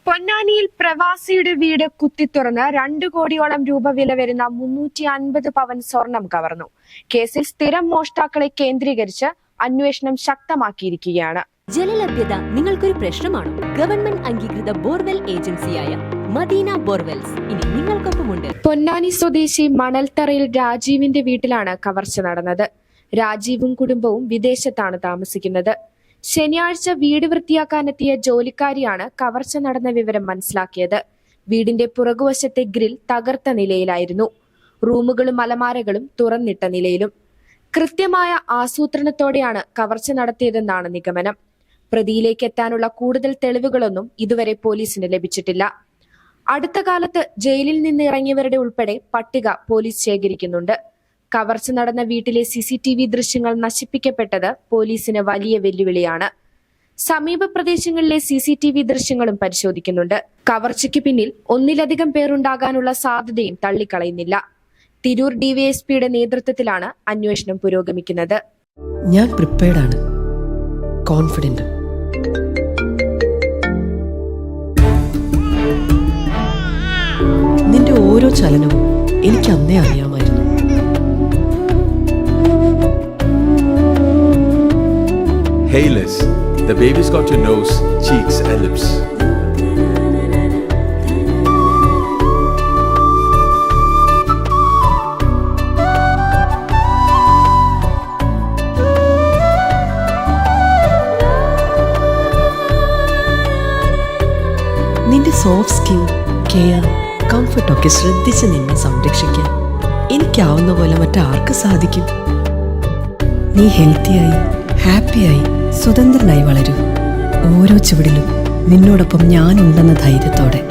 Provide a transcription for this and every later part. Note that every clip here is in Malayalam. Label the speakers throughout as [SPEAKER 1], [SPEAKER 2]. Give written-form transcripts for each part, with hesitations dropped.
[SPEAKER 1] പൊന്നാനിയിൽ പ്രവാസിയുടെ വീട് കുത്തിത്തുറന്ന് 2 കോടിയോളം രൂപ വില വരുന്ന 350 പവൻ സ്വർണം കവർന്നു. കേസിൽ സ്ഥിരം മോഷ്ടാക്കളെ കേന്ദ്രീകരിച്ച് അന്വേഷണം ശക്തമാക്കിയിരിക്കുകയാണ്.
[SPEAKER 2] ജലലഭ്യത നിങ്ങൾക്കൊരു പ്രശ്നമാണോ? ഗവൺമെന്റ് അംഗീകൃത ബോർവെൽ ഏജൻസിയായ മദീന ബോർവെൽസ് ഇനി നിങ്ങൾക്കൊപ്പമുണ്ട്.
[SPEAKER 1] പൊന്നാനി സ്വദേശി മണൽത്തറയിൽ രാജീവിന്റെ വീട്ടിലാണ് കവർച്ച നടന്നത്. രാജീവും കുടുംബവും വിദേശത്താണ് താമസിക്കുന്നത്. ശനിയാഴ്ച വീട് വൃത്തിയാക്കാനെത്തിയ ജോലിക്കാരിയാണ് കവർച്ച നടന്ന വിവരം മനസ്സിലാക്കിയത്. വീടിന്റെ പുറകുവശത്തെ ഗ്രിൽ തകർത്ത നിലയിലായിരുന്നു. റൂമുകളും അലമാരകളും തുറന്നിട്ട നിലയിലും. കൃത്യമായ ആസൂത്രണത്തോടെയാണ് കവർച്ച നടത്തിയതെന്നാണ് നിഗമനം. പ്രതിയിലേക്ക് എത്താനുള്ള കൂടുതൽ തെളിവുകളൊന്നും ഇതുവരെ പോലീസിന് ലഭിച്ചിട്ടില്ല. അടുത്ത കാലത്ത് ജയിലിൽ നിന്ന് ഇറങ്ങിയവരുടെ ഉൾപ്പെടെ പട്ടിക പോലീസ് ശേഖരിക്കുന്നുണ്ട്. കവർച്ച നടന്ന വീട്ടിലെ CCTV ദൃശ്യങ്ങൾ നശിപ്പിക്കപ്പെട്ടത് പോലീസിന് വലിയ വെല്ലുവിളിയാണ്. സമീപ പ്രദേശങ്ങളിലെ CCTV ദൃശ്യങ്ങളും പരിശോധിക്കുന്നുണ്ട്. കവർച്ചയ്ക്ക് പിന്നിൽ ഒന്നിലധികം പേരുണ്ടാകാനുള്ള സാധ്യതയും തള്ളിക്കളയുന്നില്ല. തിരൂർ DYSPയുടെ നേതൃത്വത്തിലാണ് അന്വേഷണം പുരോഗമിക്കുന്നത്.
[SPEAKER 3] ഞാൻ പ്രിപ്പയർഡ് ആണ്, കോൺഫിഡന്റ്. നിന്റെ ഓരോ ചലനവും എനിക്ക് അന്നേ അറിയാമായിരുന്നു.
[SPEAKER 4] Hey Liz, the baby's got your nose, cheeks and lips.
[SPEAKER 3] നിന്റെ സോഫ്റ്റ് സ്കിൻ, കെയർ, കംഫർട്ടൊക്കെ ശ്രദ്ധിച്ച് നിന്നെ സംരക്ഷിക്കാൻ എനിക്കാവുന്ന പോലെ മറ്റാർക്ക് സാധിക്കും? നീ ഹെൽത്തിയായി, ഹാപ്പിയായി, സ്വതന്ത്രനായി വളരൂ. ഓരോ ചുവടിലും നിന്നോടൊപ്പം ഞാനുണ്ടെന്ന ധൈര്യത്തോടെ.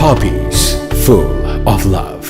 [SPEAKER 4] Poppies, full of love.